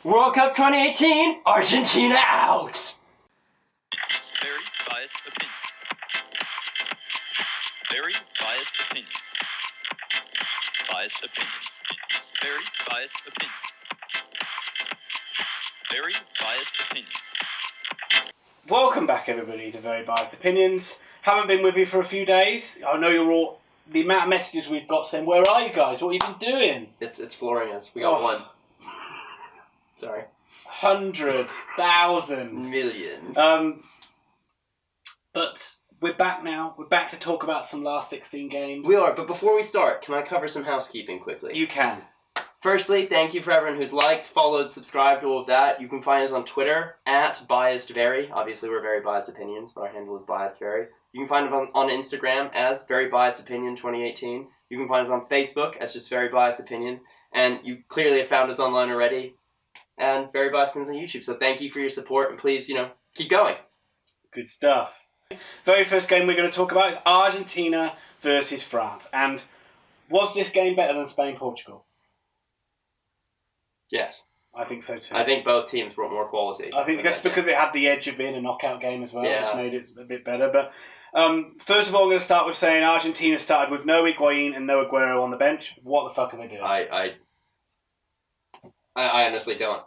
World Cup 2018, Argentina out! Very biased opinions. Very biased opinions. Biased opinions. Very biased opinions. Very biased opinions. Welcome back, everybody, to Very Biased Opinions. Haven't been with you for a few days. I know you're all... The amount of messages we've got saying, where are you guys? What have you been doing? It's flooring us. We got one. Sorry. 100,000. Million. But we're back now. We're back to talk about some last 16 games. We are, but before we start, can I cover some housekeeping quickly? You can. Firstly, thank you for everyone who's liked, followed, subscribed, all of that. You can find us on Twitter, @BiasedVery. Obviously, we're Very Biased Opinions, but our handle is BiasedVery. You can find us on Instagram as Very Biased Opinion 2018. You can find us on Facebook as just Very Biased Opinions. And you clearly have found us online already. And Very Biased Opinions on YouTube. So thank you for your support, and please, keep going. Good stuff. Very first game we're going to talk about is Argentina versus France. And was this game better than Spain-Portugal? Yes. I think so too. I think both teams brought more quality. I think just because it had the edge of being a knockout game as well, Yeah. just made it a bit better. But first of all, I'm going to start with saying Argentina started with no Higuain and no Aguero on the bench. What the fuck are they doing? I honestly don't.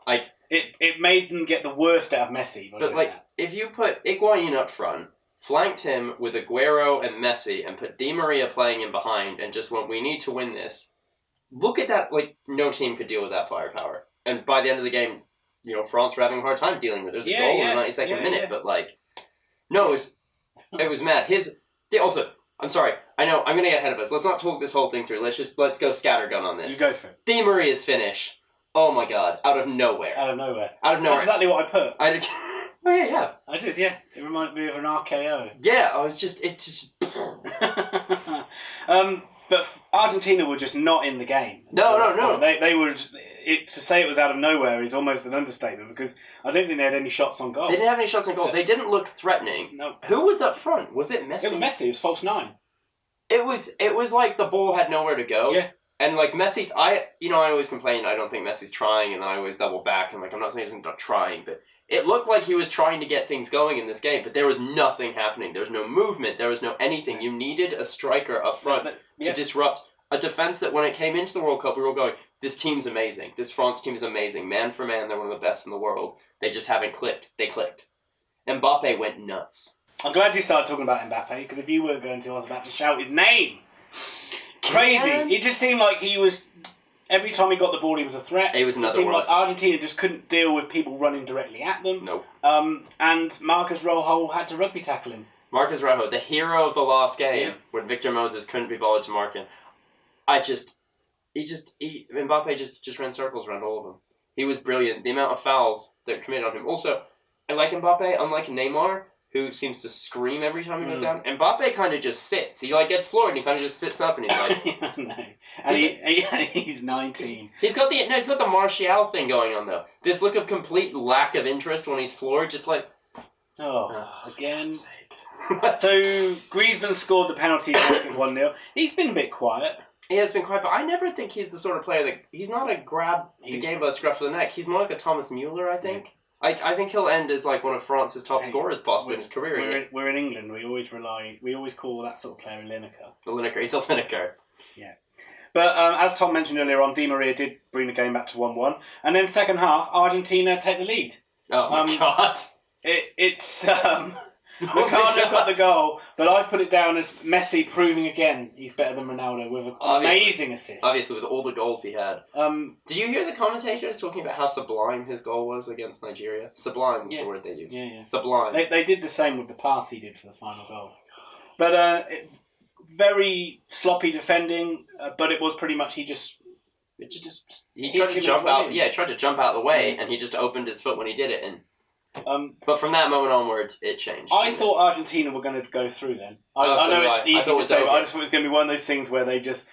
It made them get the worst out of Messi. But if you put Higuain up front, flanked him with Aguero and Messi, and put Di Maria playing in behind, and just went, we need to win this. Look at that, no team could deal with that firepower. And by the end of the game, France were having a hard time dealing with it. There's a goal in the 92nd minute, but no, it was mad. Also, I'm sorry, I know, I'm going to get ahead of us. Let's not talk this whole thing through. Let's go scattergun on this. You go for it. Di Maria's finish. Oh my god, out of nowhere. Out of nowhere. That's exactly what I put. Oh yeah. I did, yeah. It reminded me of an RKO. Yeah, it just... But Argentina were just not in the game. No. They were... to say it was out of nowhere is almost an understatement because I don't think they had any shots on goal. They didn't have any shots on goal. They didn't look threatening. No. Who was up front? Was it Messi? It was Messi. It was false 9. It was like the ball had nowhere to go. Yeah. And Messi, I always complain I don't think Messi's trying, and then I always double back and I'm not saying he's not trying, but it looked like he was trying to get things going in this game, but there was nothing happening. There was no movement. There was no anything. You needed a striker up front to disrupt a defense that when it came into the World Cup, we were going, this team's amazing. This France team is amazing. Man for man, they're one of the best in the world. They just haven't clicked. They clicked. Mbappe went nuts. I'm glad you started talking about Mbappe, because if you weren't going to, I was about to shout his name. Crazy. It just seemed like he was... Every time he got the ball, he was a threat. It was another It seemed world. like Argentina just couldn't deal with people running directly at them. Nope. And Marcus Rojo had to rugby tackle him. Marcus Rojo, the hero of the last game, when Victor Moses couldn't be bothered to mark him. Mbappe just ran circles around all of them. He was brilliant. The amount of fouls that were committed on him. Also, I like Mbappe, unlike Neymar, who seems to scream every time he goes down. Mbappe kind of just sits. He gets floored and he kind of just sits up and he's like... No. And he's 19. He's got the Martial thing going on though. This look of complete lack of interest when he's floored, just like... Again. So Griezmann scored the penalty, 1-0. He's been a bit quiet. Yeah, it's been quiet, but I never think he's the sort of player that... He's not a grab the game by the scruff of the neck. He's more like a Thomas Muller, I think. I think he'll end as one of France's top scorers possibly in his career. We're in England. We always call that sort of player a Lineker. The Lineker. He's a Lineker. Yeah. But as Tom mentioned earlier on, Di Maria did bring the game back to 1-1. And then second half, Argentina take the lead. Oh my god. Ricardo got the goal, but I've put it down as Messi proving again he's better than Ronaldo with an amazing assist. Obviously, with all the goals he had. Did you hear the commentators talking about how sublime his goal was against Nigeria? Sublime was the word they used. Yeah. Sublime. They did the same with the pass he did for the final goal. But very sloppy defending, but it was pretty much he tried to jump out. Yeah, he tried to jump out of the way, and he just opened his foot when he did it, and... but from that moment onwards, it changed. I thought Argentina were going to go through then. I know it's easy to say, but I just thought it was going to be one of those things where they just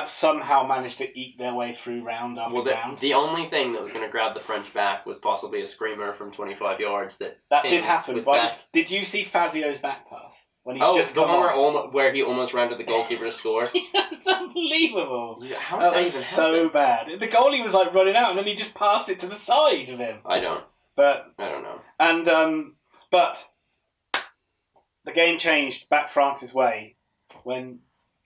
somehow managed to eke their way through round after round. The only thing that was going to grab the French back was possibly a screamer from 25 yards. That did happen. Did you see Fazio's back pass? when he Oh, just the come one on. where he almost ran to the goalkeeper to score. It's unbelievable. How That did that was even so happen? bad. The goalie was like running out, and then he just passed it to the side of him. I don't know. And but the game changed back France's way when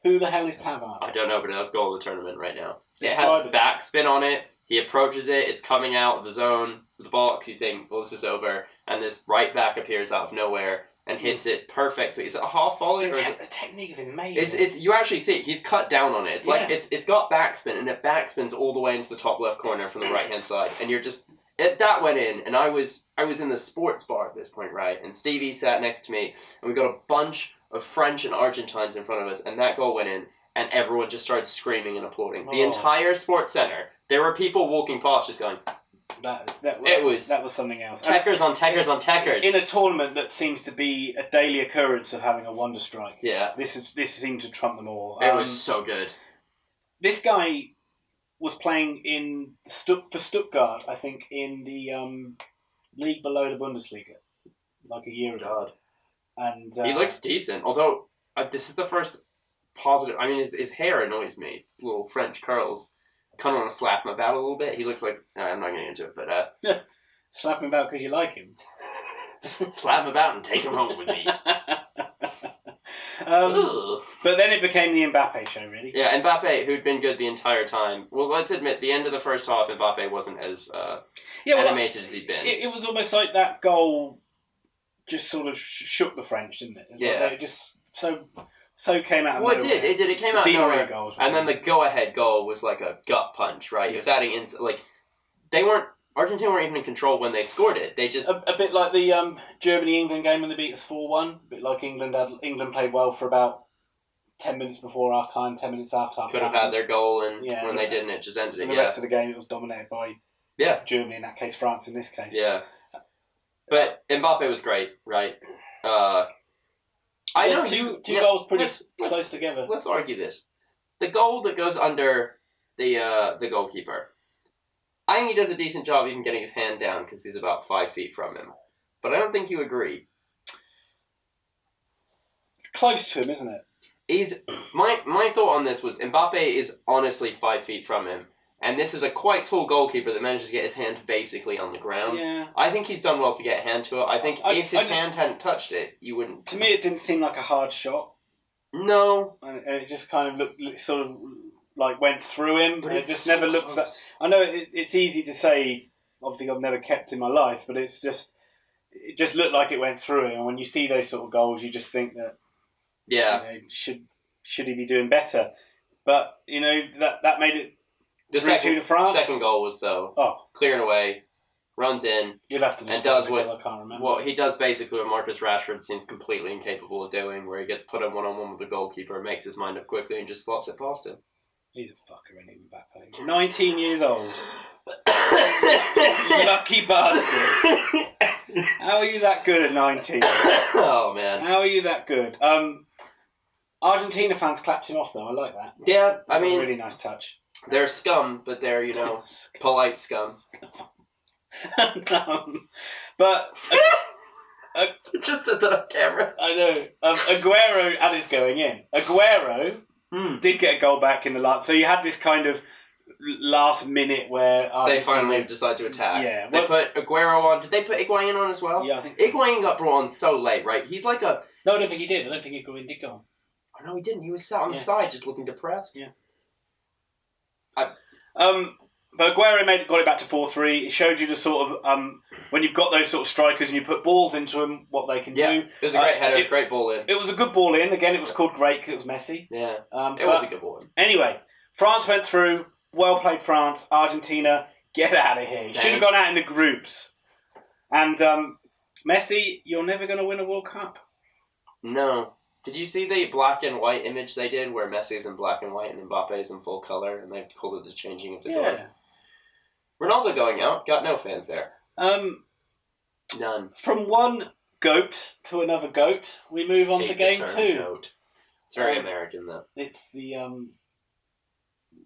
who the hell is Pavard? I don't know, but that's goal of the tournament right now. Describe It has backspin on it. He approaches it. It's coming out of the zone, the box. You think, well, this is over. And this right back appears out of nowhere and hits it perfectly. Is it a half volley? The technique is amazing. It's you actually see it. He's cut down on it. It's like it's got backspin, and it backspins all the way into the top left corner from the right hand side. And you're just that went in, and I was in the sports bar at this point, right? And Stevie sat next to me, and we got a bunch of French and Argentines in front of us, and that goal went in, and everyone just started screaming and applauding. The entire sports center. There were people walking past just going. That was something else. Techers on techers on techers. In a tournament that seems to be a daily occurrence of having a wonder strike. Yeah. This seemed to trump them all. It was so good. This guy was playing for Stuttgart, I think, in the league below the Bundesliga, like a year ago. God. And he looks decent, although this is the first positive. I mean, his hair annoys me. Little French curls. I kind of want to slap him about a little bit. He looks like... I'm not getting into it, but... slap him about because you like him. Slap him about and take him home with me. But then it became the Mbappe show, really. Yeah, Mbappe, who'd been good the entire time. Well, let's admit, the end of the first half, Mbappe wasn't as animated as he'd been. It was almost like that goal just sort of shook the French, didn't it? Like it just so came out of nowhere. Well, it did. It came out of nowhere. And then the go-ahead goal was like a gut punch, right? It was adding in... Argentina weren't even in control when they scored it. They just... A bit like the Germany-England game when they beat us 4-1. A bit like England played well for about 10 minutes before half-time, 10 minutes after half-time. Could have had their goal, and when they didn't, it just ended it. And the rest of the game, it was dominated by Germany, in that case, France in this case. Yeah. But Mbappe was great, right? I know two goals pretty close together. Let's argue this. The goal that goes under the goalkeeper, I think he does a decent job even getting his hand down because he's about 5 feet from him. But I don't think you agree. It's close to him, isn't it? My thought on this was Mbappe is honestly 5 feet from him. And this is a quite tall goalkeeper that manages to get his hand basically on the ground. Yeah. I think he's done well to get a hand to it. I think if his hand hadn't touched it, you wouldn't... To me, it didn't seem like a hard shot. No. And it just kind of looked sort of like went through him. But it just never looks that... I know it's easy to say, obviously I've never kept in my life, but it just looked like it went through him. And when you see those sort of goals, you just think that... Yeah. Should he be doing better? But, that made it... The second goal was, though, clearing away, runs in, You'll have to and does what I can't remember. Well, he does basically what Marcus Rashford seems completely incapable of doing, where he gets put on one-on-one with the goalkeeper, makes his mind up quickly, and just slots it past him. He's a fucker, isn't he, Mbappe? 19 years old. Lucky bastard. How are you that good at 19? Oh, man. How are you that good? Argentina fans clapped him off, though. I like that. Yeah, that was a really nice touch. They're scum, but they're, polite scum. But... just said that on camera. I know. Aguero had his going in. Aguero did get a goal back in the last... So you had this kind of last minute where... They finally decided to attack. Yeah. They put Aguero on. Did they put Higuain on as well? Yeah, I think so. Higuain got brought on so late, right? He's like a... No, I don't think he did. I don't think Higuain did go on. Oh, no, he didn't. He was sat on the side just looking depressed. Yeah. But Aguero got it back to 4-3. It showed you the sort of when you've got those sort of strikers and you put balls into them, what they can do. It was a great header, great ball in. It was a good ball in. Again, it was called great because it was Messi. Yeah, it was a good ball in. Anyway, France went through. Well played, France. Argentina, get out of here. You should have gone out in the groups. And Messi, you're never going to win a World Cup. No. Did you see the black and white image they did where Messi's in black and white and Mbappe's in full colour and they called it the changing of the guard? Ronaldo going out, got no fanfare. None. From one GOAT to another GOAT, we move on to game 2. GOAT. It's very American though. It's the,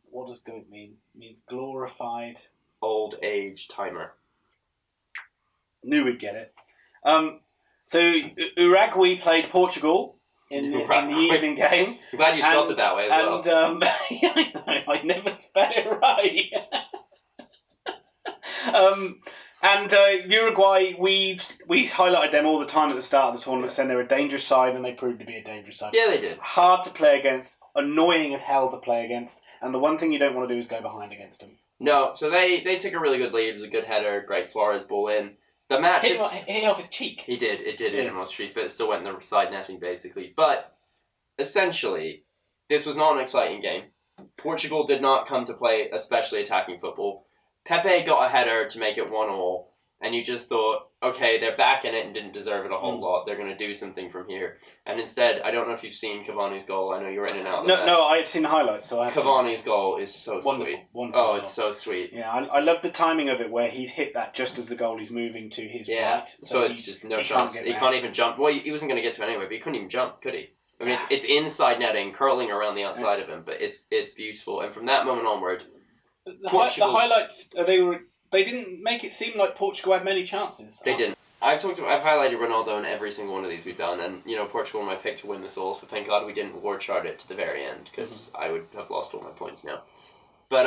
what does GOAT mean? It means glorified... Old age timer. Knew we'd get it. So Uruguay played Portugal in the evening game. I'm glad you spelled it that way as well. Yeah, I know, I never spell it right. Uruguay, we highlighted them all the time at the start of the tournament, saying they're a dangerous side, and they proved to be a dangerous side. Yeah, they did. Hard to play against, annoying as hell to play against, and the one thing you don't want to do is go behind against them. No, so they took a really good lead. It was a good header, great Suarez ball in. The match... Hit him off his cheek. He did. It did hit him off his cheek, but it still went in the side netting, basically. But, essentially, this was not an exciting game. Portugal did not come to play especially attacking football. Pepe got a header to make it 1-1, and you just thought, okay, they're back in it and didn't deserve it a whole lot. They're going to do something from here. And instead, I don't know if you've seen Cavani's goal. I know you were in and out of that. No, I've seen the highlights. So Cavani's goal is so sweet. Wonderful. Oh, it's so sweet. Yeah, I love the timing of it where he's hit that just as the goalie's moving to his right. So it's just no chance. He can't even jump. Well, he wasn't going to get to it anyway, but he couldn't even jump, could he? I mean, it's inside netting, curling around the outside of him, but it's beautiful. And from that moment onward, the highlights, they didn't make it seem like Portugal had many chances. They didn't. I've highlighted Ronaldo in every single one of these we've done, and Portugal were my pick to win this all. So thank God we didn't war chart it to the very end, because I would have lost all my points now. But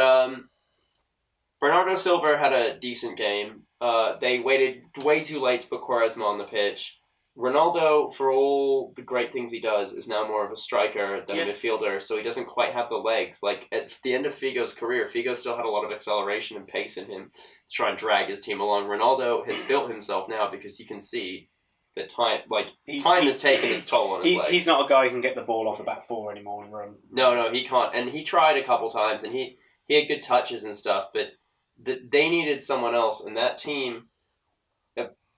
Bernardo Silva had a decent game. They waited way too late to put Quaresma on the pitch. Ronaldo, for all the great things he does, is now more of a striker than a midfielder, so he doesn't quite have the legs. Like, at the end of Figo's career, Figo still had a lot of acceleration and pace in him to try and drag his team along. Ronaldo has built himself now because he can see that time has taken its toll on his legs. He's not a guy who can get the ball off the back four anymore and run. No, he can't. And he tried a couple times, and he had good touches and stuff, but they needed someone else, and that team...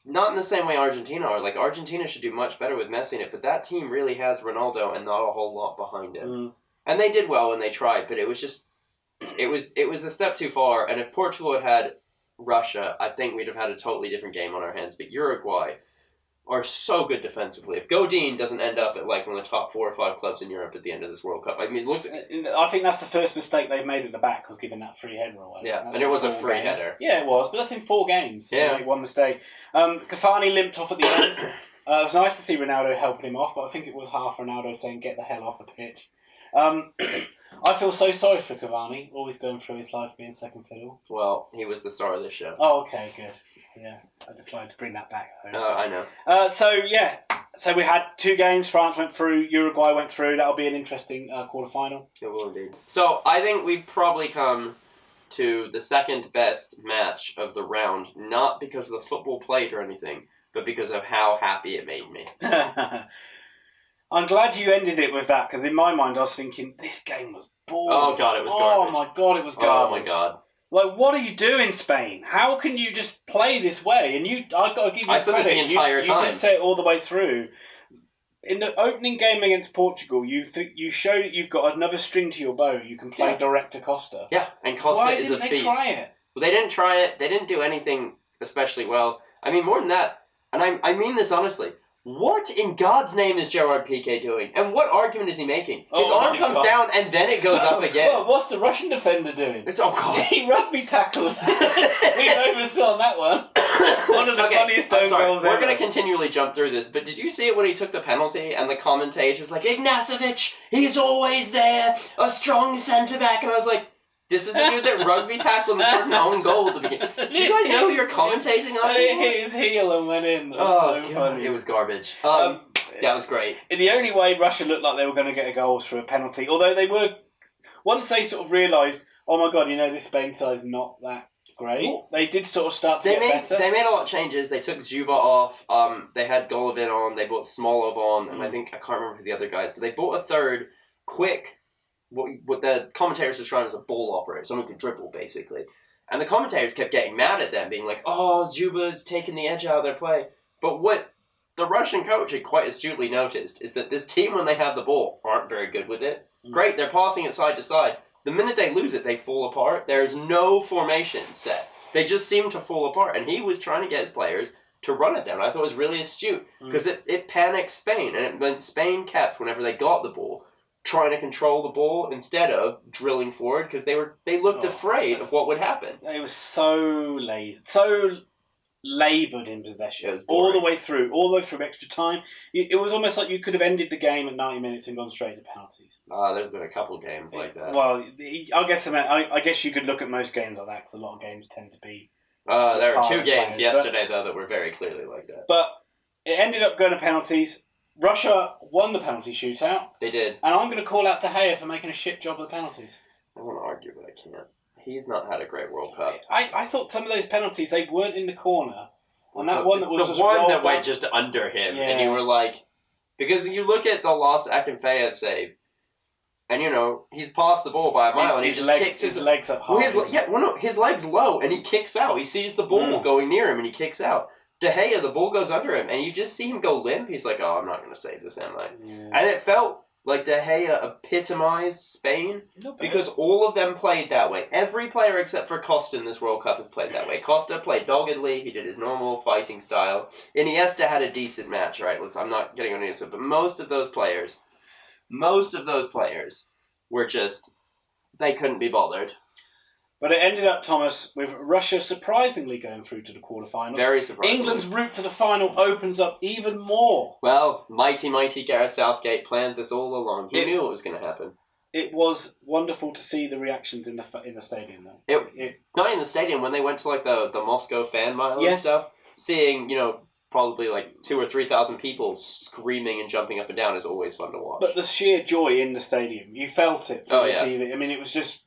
Not in the same way Argentina are. Like, Argentina should do much better with Messi in it, but that team really has Ronaldo and not a whole lot behind him. And they did well when they tried, but it was just... It was a step too far, and if Portugal had Russia, I think we'd have had a totally different game on our hands. But Uruguay are so good defensively. If Godin doesn't end up at like one of the top 4 or 5 clubs in Europe at the end of this World Cup, I mean, I think that's the first mistake they've made at the back, was giving that free header away. Yeah, and it was a free header. Yeah, it was, but that's in 4 games. Yeah, so one mistake. Cavani limped off at the end. It was nice to see Ronaldo helping him off, but I think it was half Ronaldo saying, "Get the hell off the pitch." I feel so sorry for Cavani, always going through his life being second fiddle. Well, he was the star of this show. Oh, okay, good. Yeah, I decided to bring that back home. I know. So we had 2 games. France went through, Uruguay went through. That'll be an interesting quarter-final. It will indeed. So I think we've probably come to the second best match of the round, not because of the football played or anything, but because of how happy it made me. I'm glad you ended it with that, because in my mind I was thinking, this game was boring. Oh God, it was garbage. Oh my God, it was garbage. Oh my God. Like, what are you doing, Spain? How can you just play this way? And I've got to give you said this the entire time. You did say it all the way through. In the opening game against Portugal, you show that you've got another string to your bow. You can play direct to Costa. Yeah, and Costa is a beast. Why didn't they try it? Well, they didn't try it. They didn't do anything especially well. I mean, more than that, and I mean this honestly, what in God's name is Gerard Piqué doing? And what argument is he making? His arm comes down and then it goes up again. Well, what's the Russian defender doing? Oh God. He rugby tackles. We oversaw that one. One of the funniest own goals ever. We're going to continually jump through this, but did you see it when he took the penalty and the commentator was like, Ignacevic, he's always there, a strong centre-back, and I was like, this is the dude that rugby tackled and scored an own goal at the beginning. Do you guys know who you're commentating on? He hit his heel and went in. Oh, so funny. It was garbage. That was great. The only way Russia looked like they were going to get a goal was through a penalty, although they were, once they sort of realised, oh my God, this Spain side's not that great, they did sort of start to get better. They made a lot of changes. They took Zuba off, they had Golovin on, they brought Smolov on, and I can't remember who the other guys, but they brought a third quick, what the commentators described as a ball operator, someone who could dribble, basically. And the commentators kept getting mad at them, being like, oh, Zuba's taking the edge out of their play. But what the Russian coach had quite astutely noticed is that this team, when they have the ball, aren't very good with it. Great, they're passing it side to side. The minute they lose it, they fall apart. There's no formation set. They just seem to fall apart. And he was trying to get his players to run it down. I thought it was really astute, because it panicked Spain. And Spain kept, whenever they got the ball, trying to control the ball instead of drilling forward, because they looked afraid of what would happen. They were so lazy. So laboured in possession. It was all the boring. way through extra time. It was almost like you could have ended the game at 90 minutes and gone straight to penalties. There's been a couple games like that. Well, I guess you could look at most games like that because a lot of games tend to be. There were 2 games players, yesterday, though, that were very clearly like that. But it ended up going to penalties. Russia won the penalty shootout. They did. And I'm going to call out De Gea for making a shit job of the penalties. I want to argue, but I can't. He's not had a great World Cup. I thought some of those penalties, they weren't in the corner. And that one that was the just one that rolled went back- just under him, Yeah. and you were like, because you look at the lost Akinfeev save, and he's passed the ball by a mile, and he just kicks his legs up high. his leg's low, and he kicks out. He sees the ball going near him, and he kicks out. De Gea, the ball goes under him, and you just see him go limp. He's like, "Oh, I'm not going to save this, am I?" Yeah. And it felt like De Gea epitomized Spain. Not bad. Because all of them played that way. Every player except for Costa in this World Cup has played that way. Costa played doggedly. He did his normal fighting style. Iniesta had a decent match, right? I'm not getting on Iniesta, but most of those players were just, they couldn't be bothered. But it ended up, Thomas, with Russia surprisingly going through to the quarterfinals. Very surprising. England's route to the final opens up even more. Well, mighty Gareth Southgate planned this all along. He knew it was going to happen. It was wonderful to see the reactions in the stadium, though. Not in the stadium, when they went to like the Moscow fan mile and stuff, seeing, probably like 2,000 or 3,000 people screaming and jumping up and down is always fun to watch. But the sheer joy in the stadium, you felt it from the TV. I mean, it was just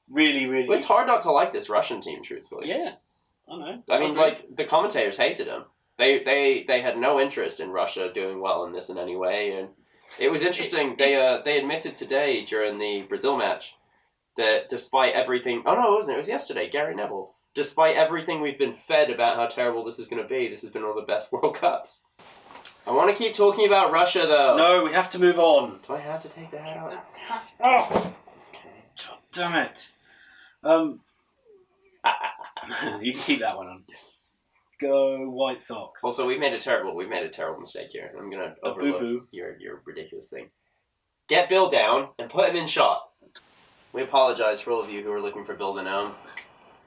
really, really... Well, it's hard not to like this Russian team, truthfully. Yeah, I know. I mean, like, the commentators hated them. They had no interest in Russia doing well in this in any way, and it was interesting. They admitted today during the Brazil match that despite everything... Oh, no, it wasn't. It was yesterday. Gary Neville. Despite everything we've been fed about how terrible this is going to be, this has been one of the best World Cups. I want to keep talking about Russia, though. No, we have to move on. Do I have to take the hat out? Oh, God damn it. You can keep that one on. Go White Sox. Also, we've made a terrible mistake here. I'm going to overlook boo-boo. your ridiculous thing. Get Bill down and put him in shot. We apologize for all of you who are looking for Bill Manone.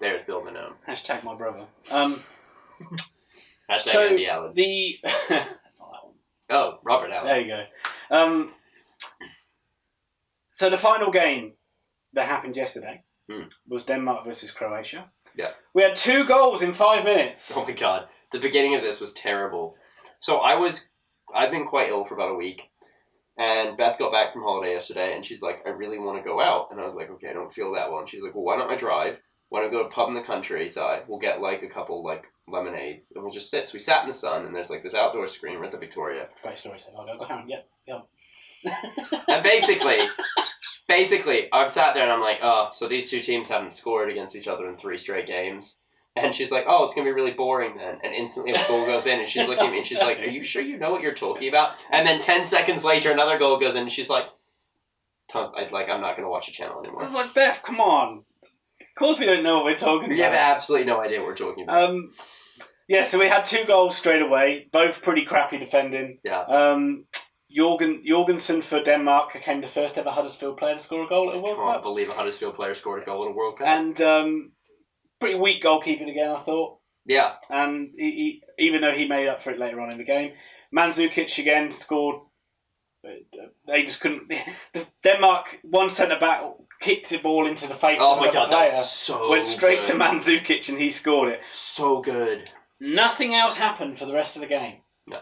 There's Bill Manone. Hashtag my brother. Hashtag So Andy Allen. That's not that one. Oh, Robert Allen. There you go. So the final game that happened yesterday was Denmark versus Croatia. Yeah. We had 2 goals in 5 minutes. Oh my god. The beginning of this was terrible. So I've been quite ill for about a week. And Beth got back from holiday yesterday and she's like, I really want to go out. And I was like, okay, I don't feel that well. And she's like, well, why don't I drive? Why don't we go to a pub in the countryside? We'll get like a couple like lemonades and we'll just sit. So we sat in the sun and there's like this outdoor screen. We're at the Victoria. Great story. So I'll go home. Yep. And basically, I'm sat there and I'm like, oh, so these two teams haven't scored against each other in 3 straight games. And she's like, oh, it's going to be really boring then. And instantly a goal goes in and she's looking at me and she's like, are you sure you know what you're talking about? And then 10 seconds later, another goal goes in and she's like, Thomas, I'm not going to watch the channel I anymore. was like, Beth, come on. Of course we don't know what we're talking about. We have absolutely no idea what we're talking about. Yeah, so we had 2 goals straight away, both pretty crappy defending. Yeah. Jorgensen for Denmark became the first ever Huddersfield player to score a goal at a World I can't Cup. believe a Huddersfield player scored a goal in a World Cup. And pretty weak goalkeeping again, I thought. Yeah. And he, even though he made up for it later on in the game, Mandzukic again scored. They just couldn't. Denmark, one centre back kicked the ball into the face of another player. That's so went straight good. to Mandzukic and he scored it. So good. Nothing else happened for the rest of the game. No.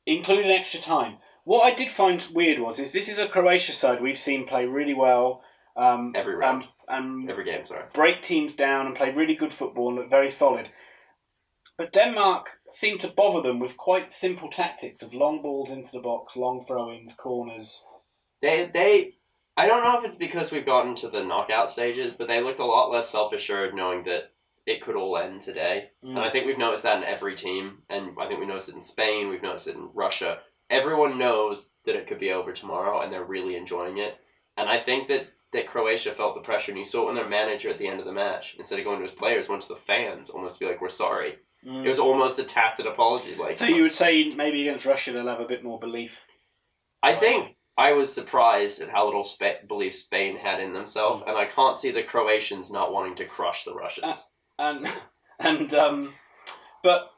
Including extra time. What I did find weird was this is a Croatia side we've seen play really well. Every round. Every game, sorry. Break teams down and play really good football and look very solid. But Denmark seemed to bother them with quite simple tactics of long balls into the box, long throw-ins, corners. I don't know if it's because we've gotten to the knockout stages, but they looked a lot less self-assured knowing that it could all end today. And I think we've noticed that in every team, and I think we noticed it in Spain, we've noticed it in Russia. Everyone knows that it could be over tomorrow, and they're really enjoying it. And I think that Croatia felt the pressure, and you saw it when their manager at the end of the match, instead of going to his players, went to the fans, almost to be like, we're sorry. It was almost a tacit apology. So you would say maybe against Russia they'll have a bit more belief? I think I was surprised at how little belief Spain had in themselves, and I can't see the Croatians not wanting to crush the Russians. But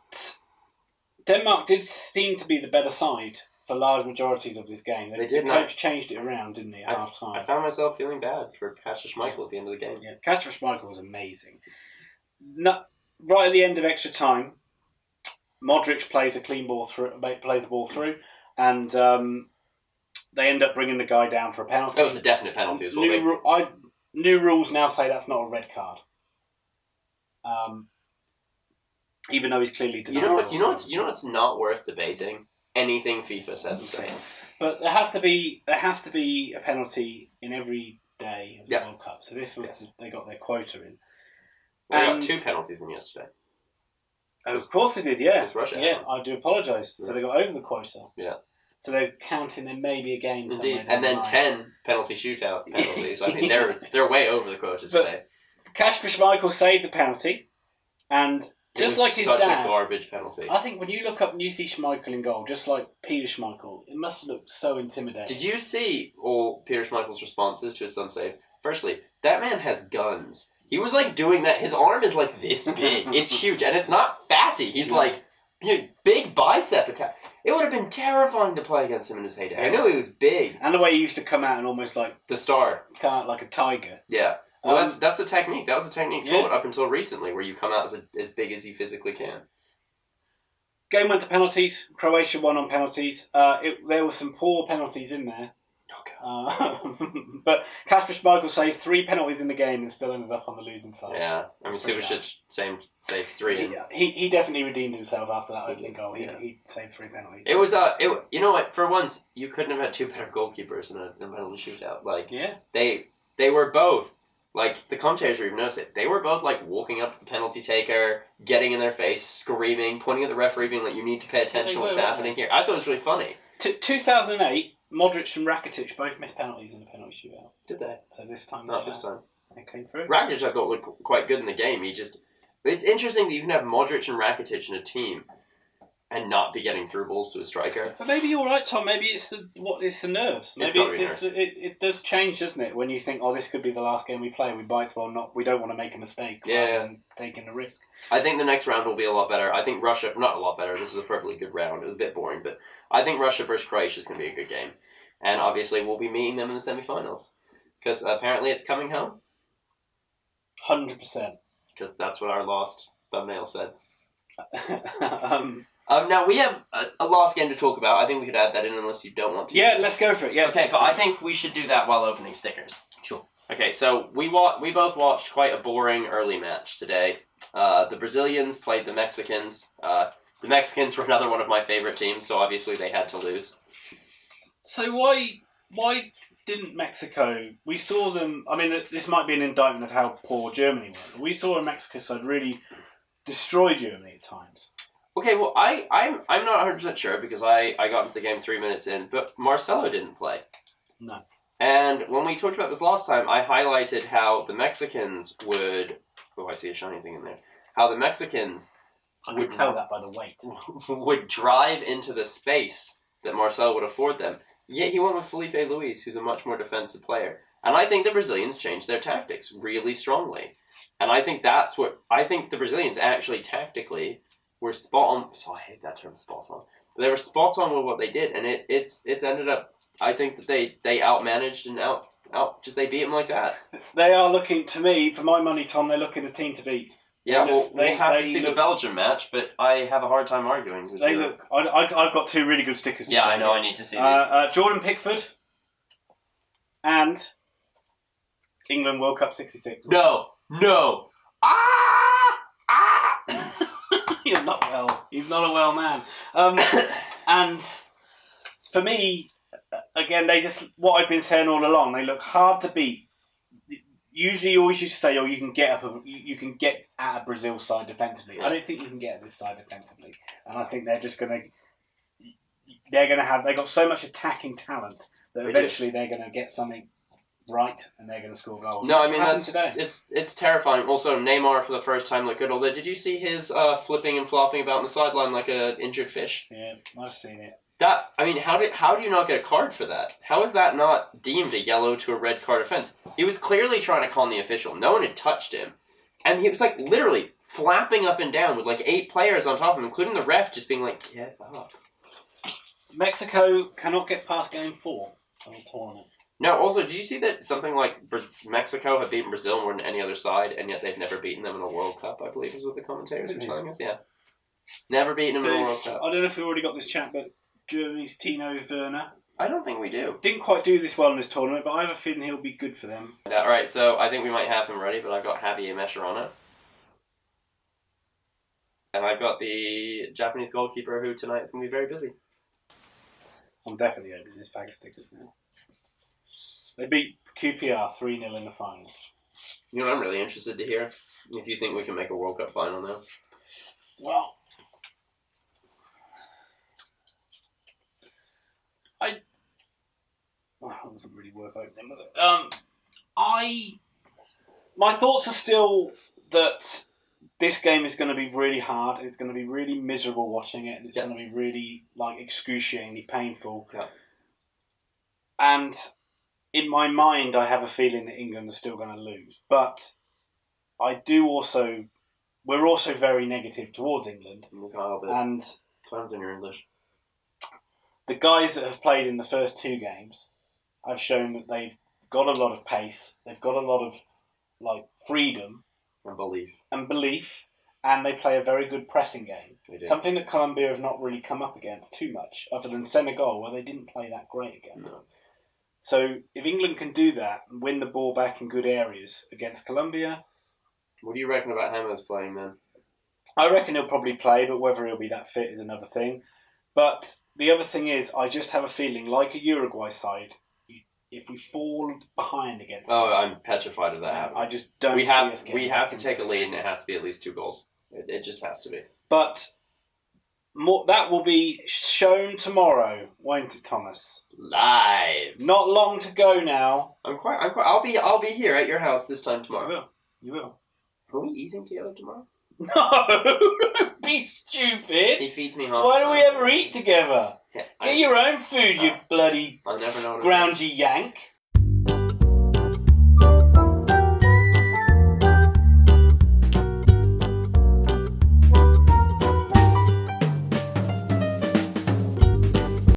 Denmark did seem to be the better side for large majorities of this game. They did The coach changed it around, didn't he, at half time? I found myself feeling bad for Kasper Schmeichel at the end of the game. Yeah, Kasper Schmeichel was amazing. Right at the end of extra time, Modric plays the ball through, and they end up bringing the guy down for a penalty. That was a definite penalty as well. New rules now say that's not a red card. Even though he's clearly denied. You know what's not worth debating? Anything FIFA says the same. But there has to be a penalty in every day of the World Cup. So this was they got their quota in. Well, they got 2 penalties in yesterday. Oh, of course they did, yeah. It's Russia. Yeah, I do apologise. So they got over the quota. Yeah. So they're counting there may be a game somewhere. And then 10 penalty shootout penalties. I mean, they're way over the quota today. Kasper Schmeichel saved the penalty, and just like his such dad, a garbage penalty. I think when you look up and you see Schmeichel in goal, just like Peter Schmeichel, it must look so intimidating. Did you see all Peter Schmeichel's responses to his son's saves? Firstly, that man has guns. He was like doing that. His arm is like this big. It's huge, and it's not fatty. He's like big bicep attack. It would have been terrifying to play against him in his heyday. I know he was big, and the way he used to come out and almost like the star, come out like a tiger. Yeah. Well, that's a technique. That was a technique taught up until recently, where you come out as big as you physically can. Game went to penalties. Croatia won on penalties. There were some poor penalties in there. But Kasper Schmeichel saved 3 penalties in the game and still ended up on the losing side. Yeah, I mean, Subasic saved 3. He definitely redeemed himself after that opening goal. He saved 3 penalties. It was you know what? For once, you couldn't have had 2 better goalkeepers in a penalty shootout. They were both. Like, the commentators were even noticing it. They were both, like, walking up to the penalty taker, getting in their face, screaming, pointing at the referee, being like, you need to pay attention to what's happening here. I thought it was really funny. 2008, Modric and Rakitic both missed penalties in the penalty shootout. Did they? So this time... Not this time. They came through. Rakitic, I thought, looked quite good in the game. It's interesting that you can have Modric and Rakitic in a team and not be getting through balls to a striker. But maybe you're right, Tom. Maybe it's the nerves. Maybe it does change, doesn't it? When you think, this could be the last game we play, we bite well. We don't want to make a mistake. Yeah. Than taking a risk. I think the next round will be a lot better. I think Russia, not a lot better. This is a perfectly good round. It was a bit boring, but I think Russia versus Croatia is going to be a good game, and obviously we'll be meeting them in the semi-finals because apparently it's coming home. 100%. Because that's what our lost thumbnail said. Now, we have a last game to talk about. I think we could add that in unless you don't want to. Yeah, let's go for it. Yeah. Okay, but I think we should do that while opening stickers. Sure. Okay, so we both watched quite a boring early match today. The Brazilians played the Mexicans. The Mexicans were another one of my favorite teams, so obviously they had to lose. So why didn't Mexico... We saw them... I mean, this might be an indictment of how poor Germany were. We saw a Mexico side really destroy Germany at times. Okay, well, I'm not 100% sure because I got into the game 3 minutes in, but Marcelo didn't play. No. And when we talked about this last time, I highlighted how the Mexicans would... Oh, I see a shiny thing in there. How the Mexicans... I could tell that by the weight. Would drive into the space that Marcelo would afford them. Yet he went with Felipe Luis, who's a much more defensive player. And I think the Brazilians changed their tactics really strongly. And I think that's what... I think the Brazilians actually tactically were spot on... So I hate that term, spot on. But they were spot on with what they did. And it's ended up... I think that they outmanaged and just they beat them like that. They are looking, to me, for my money, Tom, they're looking a team to beat. Yeah, well, we'll have to see the Belgium match, but I have a hard time arguing with you. I've got 2 really good stickers to show I know, you. I need to see these. Jordan Pickford and England World Cup 66. No! You're not well. He's not a well man. And for me, again, they just, what I've been saying all along, they look hard to beat. Usually, you always used to say, you can get at a Brazil side defensively. Yeah. I don't think you can get at this side defensively, and I think they're just they've got so much attacking talent that eventually they're going to get something right, and they're going to score goals. No, I mean it's terrifying. Also, Neymar for the first time looked good. Although, did you see his flipping and flopping about on the sideline like an injured fish? Yeah, I've seen it. How do you not get a card for that? How is that not deemed a yellow to a red card offense? He was clearly trying to con the official. No one had touched him. And he was like literally flapping up and down with like 8 players on top of him, including the ref, just being like, get up. Mexico cannot get past game 4 of the tournament. No, also, did you see that something like Mexico have beaten Brazil more than any other side, and yet they've never beaten them in a World Cup, I believe is what the commentators were telling us? Yeah. Never beaten them in a World Cup. I don't know if we already got this chat, but Germany's Tino Werner I don't think we do. didn't quite do this well in this tournament, but I have a feeling he'll be good for them. Yeah, alright, so I think we might have him ready, but I've got Javier Mascherano. And I've got the Japanese goalkeeper who tonight is going to be very busy. I'm definitely opening this bag of stickers now. They beat QPR 3-0 in the final. You know what I'm really interested to hear? If you think we can make a World Cup final now. Well, that wasn't really worth opening, was it? My thoughts are still that this game is going to be really hard. It's going to be really miserable watching it, and it's going to be really excruciatingly painful. Yeah. And in my mind, I have a feeling that England are still going to lose. But we're also very negative towards England. And Plans in your English. The guys that have played in the first 2 games have shown that they've got a lot of pace. They've got a lot of freedom and belief, and they play a very good pressing game. Something that Colombia have not really come up against too much, other than Senegal, where they didn't play that great against. No. So if England can do that and win the ball back in good areas against Colombia... What do you reckon about James playing then? I reckon he'll probably play, but whether he'll be that fit is another thing. But the other thing is, I just have a feeling, like a Uruguay side, if we fall behind against them... Oh, I'm petrified of that happening. I just don't see us getting... We have to take a lead, and it has to be at least 2 goals. It just has to be. But... that will be shown tomorrow, won't it, Thomas? Live. Not long to go now. I'll be here at your house this time tomorrow. You will. Are we eating together tomorrow? No! Be stupid! He feeds me half. Why do we ever eat together? Yeah, Get your own food, you bloody I'll never know. groundy yank.